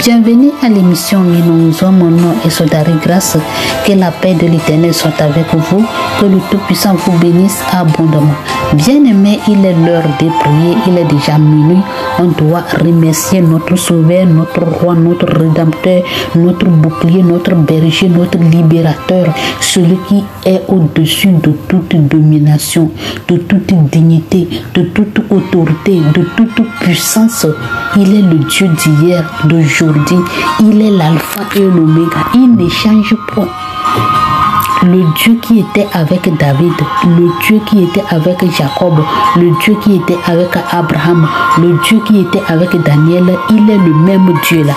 Bienvenue à l'émission Minonzo, mon nom est Sodari Grâce. Que la paix de l'Éternel soit avec vous, que le Tout-Puissant vous bénisse abondamment. Bien-aimé, il est l'heure de prier, il est déjà minuit. On doit remercier notre Sauveur, notre Roi, notre Rédempteur, notre bouclier, notre berger, notre libérateur, celui qui est au-dessus de toute domination, de toute dignité, de toute autorité, de toute puissance. Il est le Dieu d'hier, d'aujourd'hui. Il est l'alpha et l'oméga. Il ne change point. Le Dieu qui était avec David, le Dieu qui était avec Jacob, le Dieu qui était avec Abraham, le Dieu qui était avec Daniel, il est le même Dieu là.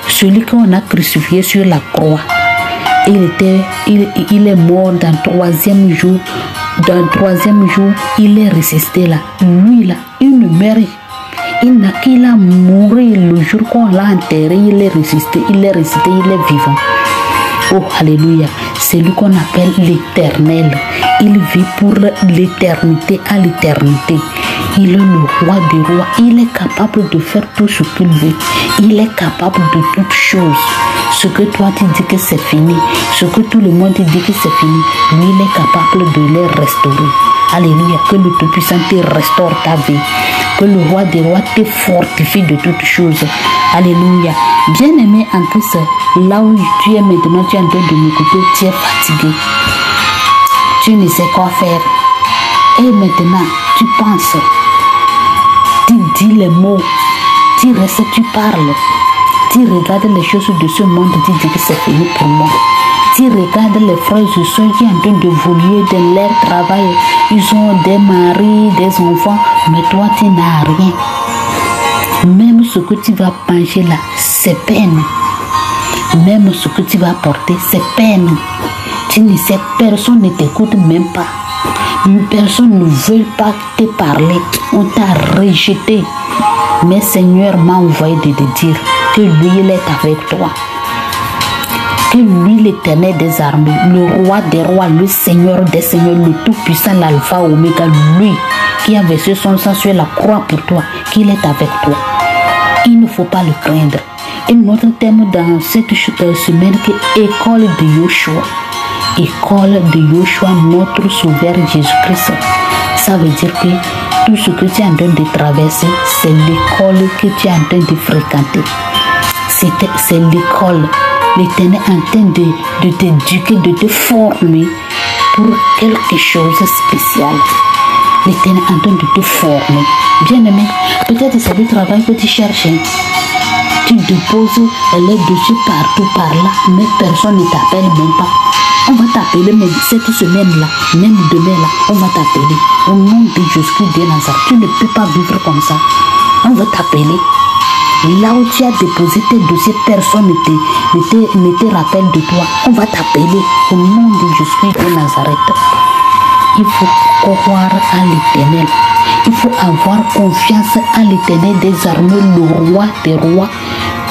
Celui qu'on a crucifié sur la croix, il est mort dans le troisième jour. Dans le troisième jour, il est ressuscité là. Lui là, il ne meurt. Il n'a qu'il a mouru le jour qu'on l'a enterré, il est ressuscité, il est vivant. Oh, alléluia. C'est lui qu'on appelle l'Éternel. Il vit pour l'éternité à l'éternité. Il est le roi des rois. Il est capable de faire tout ce qu'il veut. Il est capable de toutes choses. Ce que toi tu dis que c'est fini, ce que tout le monde dit que c'est fini, lui il est capable de les restaurer. Alléluia. Que le Tout-Puissant te restaure ta vie. Que le roi des rois te fortifie de toutes choses. Alléluia. Bien-aimé en Christ, là où tu es maintenant, tu es en train de m'écouter, tu es fatigué. Tu ne sais quoi faire. Et maintenant, tu penses, tu dis les mots, tu restes, tu parles. Tu regardes les choses de ce monde, tu dis que c'est fini pour moi. Tu regardes les frères et soeurs qui sont en train de voler de leur travail. Ils ont des maris, des enfants, mais toi tu n'as rien. Même ce que tu vas manger là, c'est peine. Même ce que tu vas porter, c'est peine. Tu ne sais, personne ne t'écoute même pas. Personne ne veut pas te parler. On t'a rejeté. Mais Seigneur m'a envoyé de te dire que lui, il est avec toi. Que lui, l'Éternel des armées, le roi des rois, le Seigneur des seigneurs, le Tout-Puissant, l'Alpha, Oméga, lui qui a versé son sang sur la croix pour toi, qu'il est avec toi. Il ne faut pas le craindre. Et notre thème dans cette semaine est École de Yoshua. École de Yoshua, notre Sauveur Jésus-Christ. Ça veut dire que tout ce que tu es en train de traverser, c'est l'école que tu es en train de fréquenter. C'est l'école. L'Éternel est en train de t'éduquer, de te former pour quelque chose de spécial. L'Éternel est en train de te former. Bien-aimé, peut-être c'est le travail que tu cherches. Tu déposes les dossiers partout par là, mais personne ne t'appelle même pas. On va t'appeler même cette semaine-là, même demain-là, on va t'appeler. Au nom de Jésus-Christ de Nazareth, tu ne peux pas vivre comme ça. On va t'appeler. Là où tu as déposé tes dossiers, personne ne te rappelle de toi. On va t'appeler au nom de Jésus-Christ de Nazareth. Il faut croire à l'Éternel. Il faut avoir confiance à l'Éternel des armées, le roi des rois,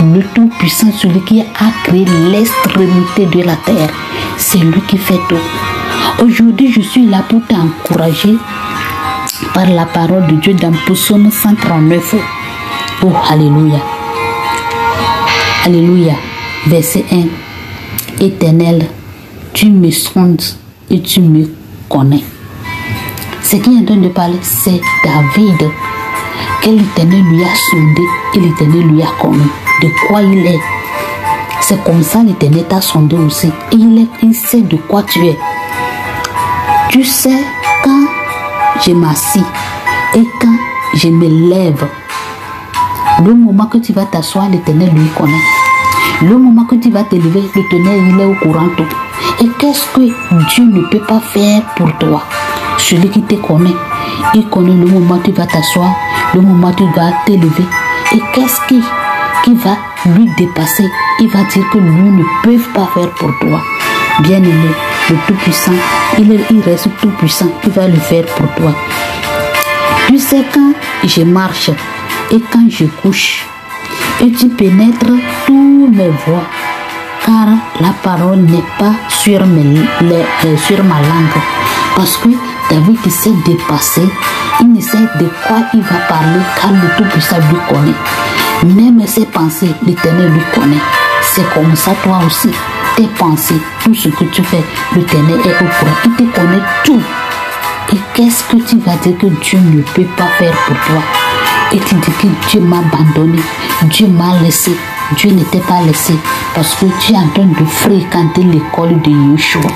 le Tout-Puissant, celui qui a créé l'extrémité de la terre. C'est lui qui fait tout. Aujourd'hui, je suis là pour t'encourager par la parole de Dieu dans Psaume 139. Oh, alléluia. Alléluia. Verset 1. Éternel, tu me sondes et tu me connais. Ce qui est en train de parler, c'est David. Que l'Éternel lui a sondé et l'Éternel lui a connu. De quoi il est. C'est comme ça l'Éternel t'a sondé aussi. Et il sait de quoi tu es. Tu sais quand je m'assis et quand je me lève. Le moment que tu vas t'asseoir, l'Éternel lui connaît. Le moment que tu vas te lever, l'Éternel il est au courant tout. Et qu'est-ce que Dieu ne peut pas faire pour toi? Celui qui te connaît, il connaît le moment où tu vas t'asseoir, le moment où tu vas te lever. Et qu'est-ce qui va lui dépasser? Il va dire que lui ne peut pas faire pour toi. Bien-aimé, le Tout-Puissant, il reste Tout-Puissant, il va le faire pour toi. Tu sais quand je marche et quand je couche, et tu pénètres tous mes voies, car la parole n'est pas sur ma langue. Parce que David qui s'est dépassé, il ne sait de quoi il va parler, car le Tout-Puissant lui connaît. Même ses pensées, l'Éternel lui connaît. C'est comme ça, toi aussi. Tes pensées, tout ce que tu fais, l'Éternel est au courant. Il te connaît tout. Et qu'est-ce que tu vas dire que Dieu ne peut pas faire pour toi? Et tu dis que Dieu m'a abandonné, Dieu m'a laissé. Dieu n'était pas laissé parce que tu es en train de fréquenter l'école de Yoshua.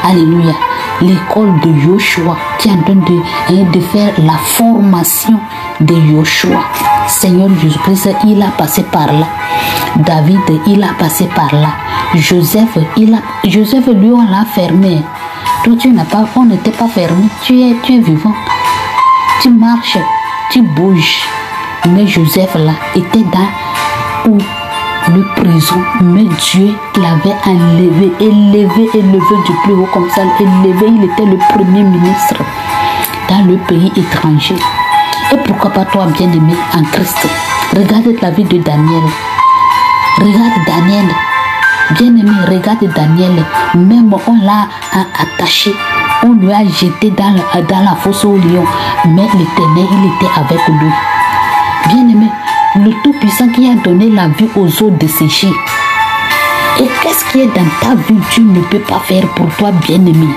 Alléluia. L'école de Yoshua. Tu es en train de faire la formation de Yoshua. Seigneur Jésus-Christ, il a passé par là. David, il a passé par là. Joseph, lui, on l'a fermé. Toi, on n'était pas fermé. Tu es vivant. Tu marches, tu bouges. Mais Joseph, là, était dans le prison. Mais Dieu l'avait enlevé, élevé du plus haut comme ça. Élevé, il était le premier ministre dans le pays étranger. Et pourquoi pas toi, bien-aimé en Christ? Regarde la vie de Daniel. Regarde Daniel. Bien-aimé, regarde Daniel. Même on l'a attaché. On lui a jeté dans la fosse au lion. Mais l'Éternel, il était avec lui. Bien-aimé, le Tout-Puissant qui a donné la vie aux eaux desséchées. Et qu'est-ce qui est dans ta vie, Dieu ne peut pas faire pour toi, bien-aimé?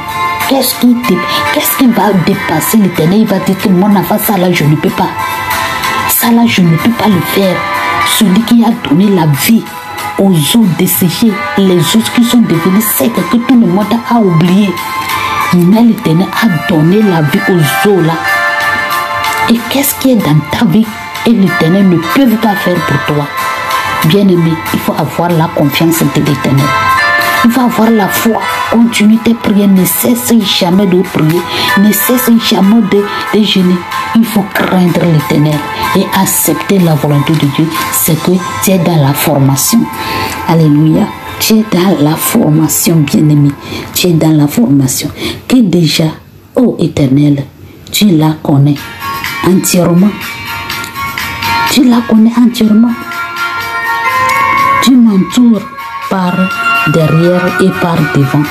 Qu'est-ce qui va dépasser l'Éternel? Il va dire que mon enfant, ça là, je ne peux pas. Ça là, je ne peux pas le faire. Celui qui a donné la vie aux eaux desséchées, les eaux qui sont devenues secs, que tout le monde a oublié. Mais l'Éternel a donné la vie aux eaux là. Et qu'est-ce qui est dans ta vie et l'Éternel ne peut pas faire pour toi? Bien-aimé, il faut avoir la confiance de l'Éternel. Il faut avoir la foi. Continue tes prières. Ne cesse jamais de prier. Ne cesse jamais de jeûner. Il faut craindre l'Éternel et accepter la volonté de Dieu. C'est que tu es dans la formation. Alléluia. Tu es dans la formation, bien-aimé. Tu es dans la formation. Que déjà, ô Éternel, tu la connais entièrement. Tu la connais entièrement. Tu m'entoures par derrière et par devant.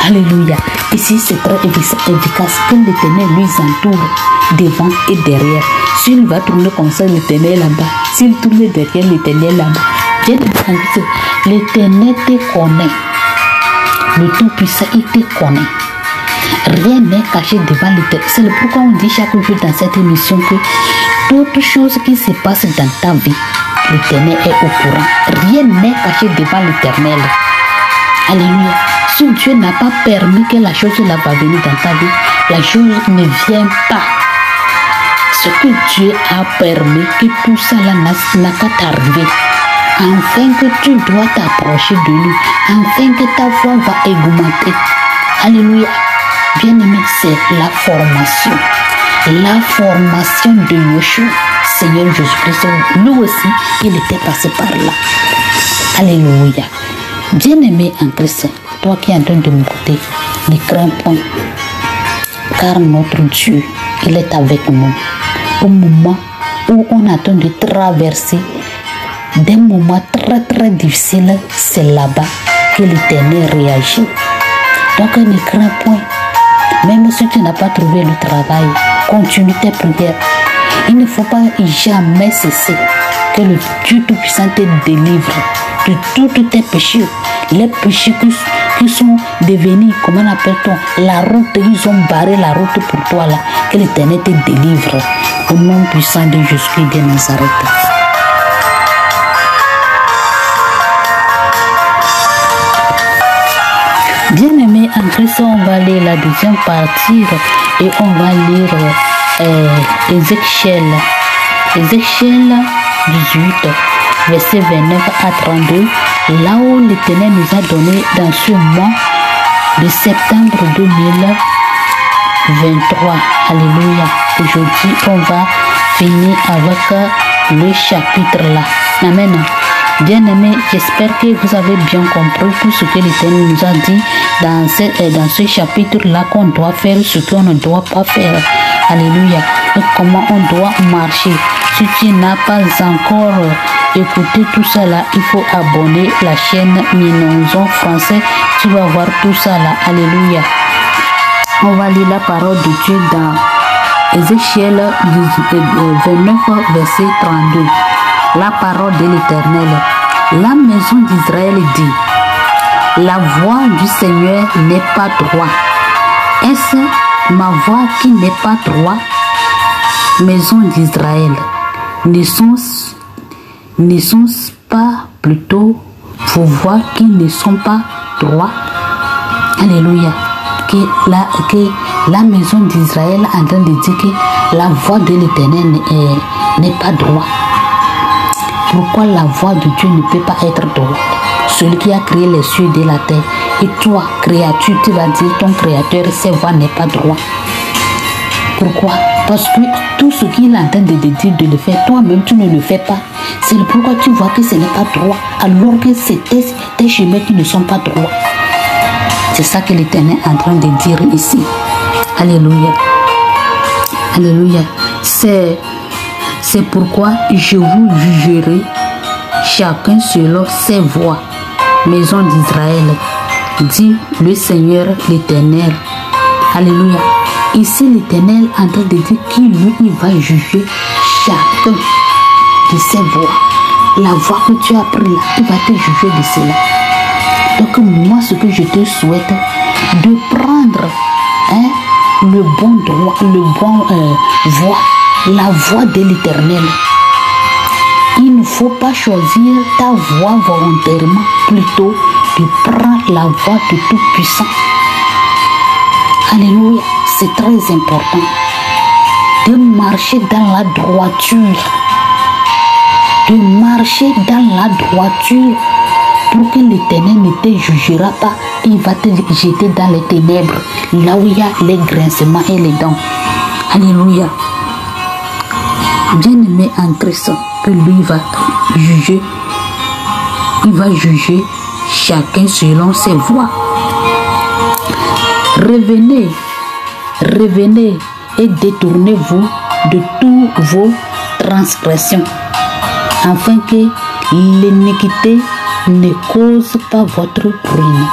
Alléluia. Ici, c'est très efficace que l'Éternel lui entoure devant et derrière. S'il va tourner comme ça, l'Éternel est là-bas. S'il tourne derrière, l'Éternel est là-bas. L'Éternel te connaît. Le Tout-Puissant, il te connaît. Rien n'est caché devant l'Éternel. C'est pourquoi on dit chaque jour dans cette émission que toute chose qui se passe dans ta vie, l'Éternel est au courant. Rien n'est caché devant l'Éternel. Alléluia. Si Dieu n'a pas permis que la chose là va venir dans ta vie, la chose ne vient pas. Ce que Dieu a permis, que tout ça là n'a qu'à t'arriver. Afin que tu dois t'approcher de lui. Afin que ta foi va augmenter. Alléluia. Bien-aimé, c'est la formation. La formation de Yoshua. Seigneur Jésus-Christ, lui aussi, il était passé par là. Alléluia. Bien-aimé en Christ, toi qui es en train de m'écouter, ne crains point. Car notre Dieu, il est avec nous. Au moment où on est en train de traverser des moments très très difficiles, c'est là-bas que l'Éternel réagit. Donc ne crains point. Même si tu n'as pas trouvé le travail, continue tes prières. Il ne faut pas jamais cesser que le Dieu Tout-Puissant te délivre de tous tes péchés. Les péchés qui sont devenus, comment on appelle-t-on, la route, ils ont barré la route pour toi là. Que l'Éternel te délivre au nom puissant de Jésus de Nazareth. Bien-aimé en Christ, on va lire la deuxième partie et on va lire Ézéchiel 18, verset 29 à 32, là où l'Éternel nous a donné dans ce mois de septembre 2023. Alléluia. Aujourd'hui, on va finir avec le chapitre là. Amen. Bien-aimés, j'espère que vous avez bien compris tout ce que l'Éternel nous a dit dans ce chapitre-là, qu'on doit faire, ce qu'on ne doit pas faire. Alléluia. Et comment on doit marcher. Si tu n'as pas encore écouté tout ça là, il faut abonner la chaîne Minonzon français. Tu vas voir tout ça là. Alléluia. On va lire la parole de Dieu dans Ézéchiel 29, verset 32. la parole de l'Éternel. La maison d'Israël dit, la voix du Seigneur n'est pas droite. Est-ce ma voix qui n'est pas droite? Maison d'Israël, ne sont-ce pas plutôt vos voix qui ne sont pas droites? Alléluia. Que la maison d'Israël est en train de dire que la voix de l'Éternel n'est pas droite. Pourquoi la voix de Dieu ne peut pas être droite? Celui qui a créé les cieux et la terre. Et toi, créature, tu vas dire ton créateur, sa voix n'est pas droite. Pourquoi? Parce que tout ce qu'il est en train de dire de le faire, toi-même tu ne le fais pas. C'est pourquoi tu vois que ce n'est pas droit, alors que c'est tes chemins qui ne sont pas droits. C'est ça que l'Éternel est en train de dire ici. Alléluia. Alléluia. C'est pourquoi je vous jugerai chacun selon ses voies. Maison d'Israël, dit le Seigneur l'Éternel. Alléluia. Ici, l'Éternel est en train de dire qu'il lui, il va juger chacun de ses voies. La voie que tu as prise là, il va te juger de cela. Donc, moi, ce que je te souhaite, de prendre le bon droit, le bon voie, la voie de l'Éternel. Il ne faut pas choisir ta voie volontairement, plutôt de prendre la voie de Tout-Puissant. Alléluia, c'est très important de marcher dans la droiture, de marcher dans la droiture pour que l'Éternel ne te jugera pas. Il va te jeter dans les ténèbres, là où il y a les grincements et les dents. Alléluia. Bien-aimé en Christ, que lui va juger, il va juger chacun selon ses voies. Revenez, revenez et détournez-vous de toutes vos transgressions, afin que l'iniquité ne cause pas votre ruine.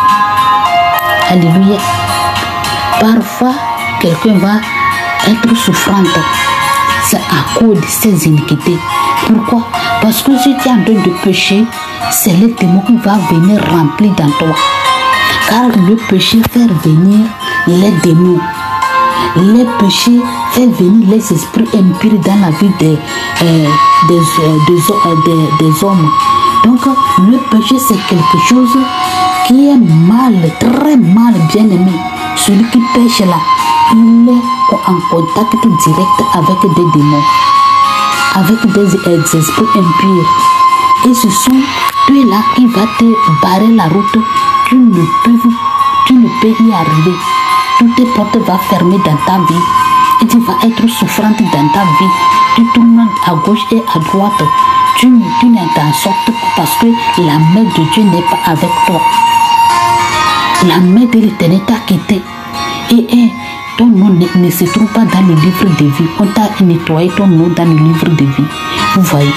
Alléluia. Parfois, quelqu'un va être souffrante. C'est à cause de ses iniquités. Pourquoi? Parce que si tu es en train de pécher, c'est le démon qui va venir remplir dans toi. Car le péché fait venir les démons. Le péché fait venir les esprits impurs dans la vie des hommes. Donc, le péché, c'est quelque chose qui est mal, très mal, bien aimé. Celui qui pêche là, il est en contact direct avec des démons, avec des esprits impurs. Et ce sont eux-là qui vont te barrer la route. Tu ne peux y arriver. Toutes tes portes vont fermer dans ta vie. Et tu vas être souffrante dans ta vie. Tu tournes à gauche et à droite. Tu n'en t'en sortes pas parce que la main de Dieu n'est pas avec toi. La main de l'Éternel t'a quitté. Et ton nom ne se trouve pas dans le livre de vie. On t'a nettoyé ton nom dans le livre de vie. Vous voyez.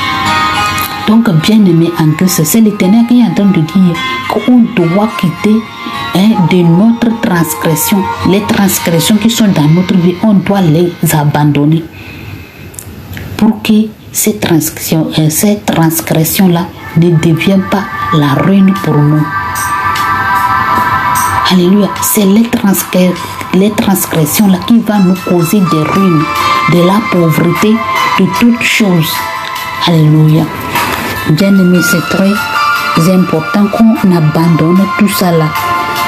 Donc, bien aimé en Christ, c'est l'Éternel qui est en train de dire qu'on doit quitter de notre transgression. Les transgressions qui sont dans notre vie, on doit les abandonner. Pour que ces transgressions-là ne deviennent pas la ruine pour nous. Alléluia. C'est les transgressions-là qui vont nous causer des ruines, de la pauvreté, de toutes choses. Alléluia. Bien aimé, c'est très important qu'on abandonne tout ça là.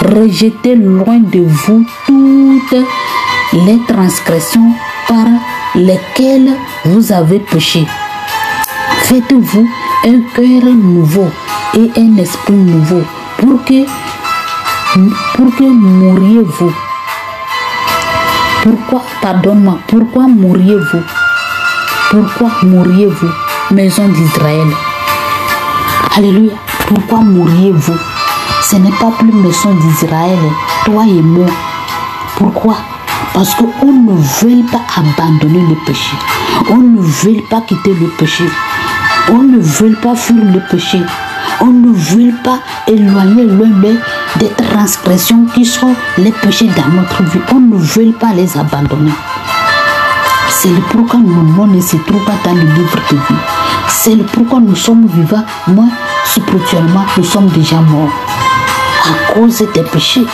Rejetez loin de vous toutes les transgressions par lesquelles vous avez péché. Faites-vous un cœur nouveau et un esprit nouveau pour que mouriez-vous. Pourquoi mouriez-vous? Pourquoi mouriez-vous, maison d'Israël? Alléluia. Pourquoi mouriez-vous? Ce n'est pas plus maison d'Israël, toi et moi. Pourquoi? Parce qu'on ne veut pas abandonner le péché. On ne veut pas quitter le péché. On ne veut pas fuir le péché. On ne veut pas éloigner l'homme des transgressions qui sont les péchés dans notre vie. On ne veut pas les abandonner. C'est pourquoi nos noms ne se trouvent pas dans le livre de vie. C'est le pourquoi nous sommes vivants. Moi, spirituellement, nous sommes déjà morts. À cause des péchés.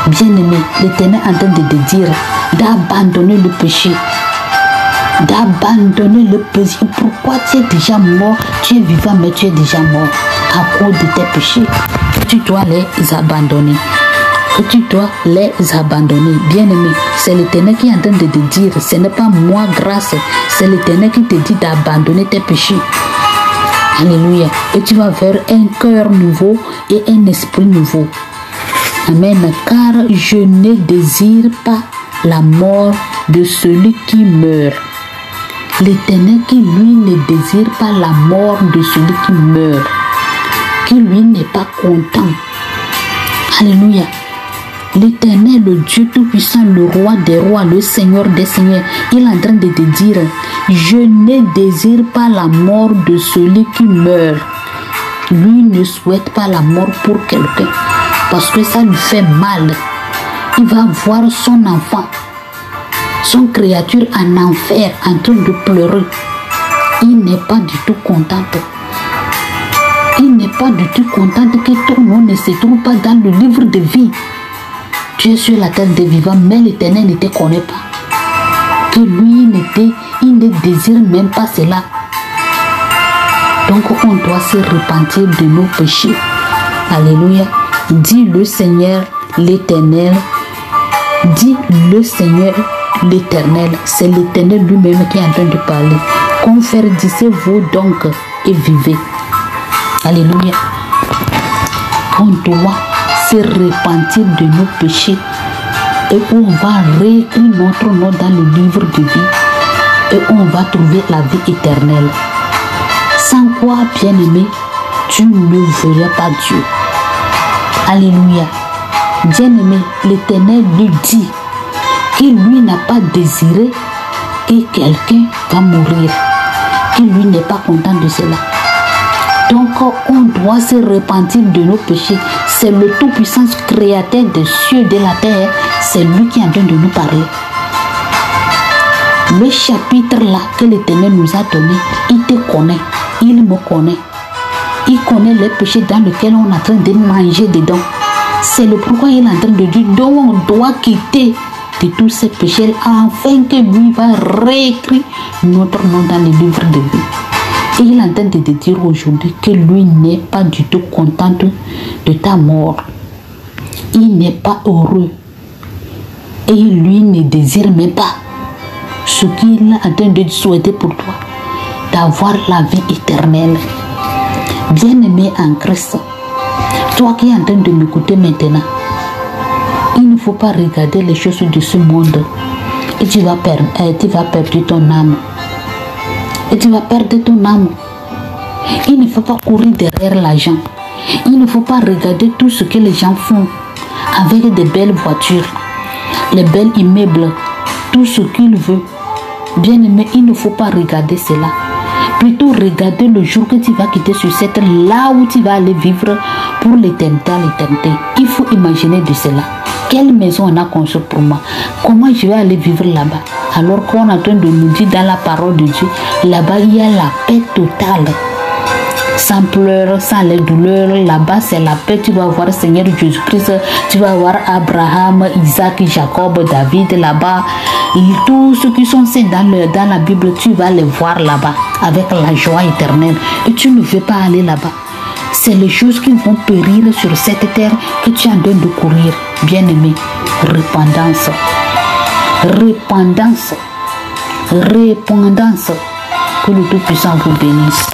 Bien-aimé, l'Éternel est en train de te dire d'abandonner le péché. D'abandonner le péché. Pourquoi tu es déjà mort? Tu es vivant, mais tu es déjà mort. À cause de tes péchés. Tu dois les abandonner. Tu dois les abandonner. Bien-aimé, c'est l'Éternel qui est en train de te dire. Ce n'est pas moi grâce. C'est l'Éternel qui te dit d'abandonner tes péchés. Alléluia. Et tu vas vers un cœur nouveau et un esprit nouveau. Amen. Car je ne désire pas la mort de celui qui meurt. L'Éternel qui lui ne désire pas la mort de celui qui meurt. Qui lui n'est pas content. Alléluia. L'Éternel, le Dieu Tout-Puissant, le Roi des rois, le Seigneur des seigneurs, il est en train de te dire, je ne désire pas la mort de celui qui meurt. Lui ne souhaite pas la mort pour quelqu'un. Parce que ça lui fait mal. Il va voir son enfant, son créature en enfer, en train de pleurer. Il n'est pas du tout content. Il n'est pas du tout content que ton nom ne se trouve pas dans le livre de vie. Tu es sur la terre des vivants, mais l'Éternel ne te connaît pas. Que lui, il ne désire même pas cela. Donc on doit se repentir de nos péchés. Alléluia. Dis le Seigneur, l'Éternel. Dis le Seigneur, l'Éternel. C'est l'Éternel lui-même qui est en train de parler. Convertissez-vous donc et vivez. Alléluia. On doit se repentir de nos péchés. Et on va réécrire notre nom dans le livre de vie. Et on va trouver la vie éternelle. Sans quoi, bien-aimé, tu ne verras pas Dieu. Alléluia. Bien-aimé, l'Éternel lui dit qu'il lui n'a pas désiré que quelqu'un va mourir. Qu'il lui n'est pas content de cela. Donc, on doit se repentir de nos péchés. C'est le Tout-Puissant Créateur des cieux et de la terre. C'est lui qui est en train de nous parler. Le chapitre là que l'Éternel nous a donné, il te connaît. Il me connaît. Il connaît les péchés dans lesquels on est en train de manger dedans. C'est le pourquoi il est en train de dire donc on doit quitter de tous ces péchés afin que lui va réécrire notre nom dans les livres de vie. Et il est en train de te dire aujourd'hui que lui n'est pas du tout content de ta mort. Il n'est pas heureux. Et lui ne désire même pas ce qu'il est en train de souhaiter pour toi, d'avoir la vie éternelle. Bien-aimé en Christ, toi qui es en train de m'écouter maintenant, il ne faut pas regarder les choses de ce monde et tu vas perdre ton âme. Et tu vas perdre ton âme. Il ne faut pas courir derrière l'argent. Il ne faut pas regarder tout ce que les gens font avec des belles voitures, les belles immeubles, tout ce qu'ils veulent. Bien aimé, il ne faut pas regarder cela. Plutôt regarder le jour que tu vas quitter sur cette terre, là où tu vas aller vivre pour l'éternité à l'éternité. Il faut imaginer de cela. Quelle maison on a construit pour moi? Comment je vais aller vivre là-bas? Alors qu'on est en train de nous dire dans la parole de Dieu, là-bas il y a la paix totale. Sans pleurs, sans les douleurs, là-bas c'est la paix. Tu vas voir Seigneur Jésus-Christ, tu vas voir Abraham, Isaac, Jacob, David là-bas. Et tous ceux qui sont saints dans la Bible, tu vas les voir là-bas avec la joie éternelle. Et tu ne veux pas aller là-bas. C'est les choses qui vont périr sur cette terre que tu es en train de courir. Bien-aimé, repentance. Repentance. Repentance. Que le Tout-Puissant vous bénisse.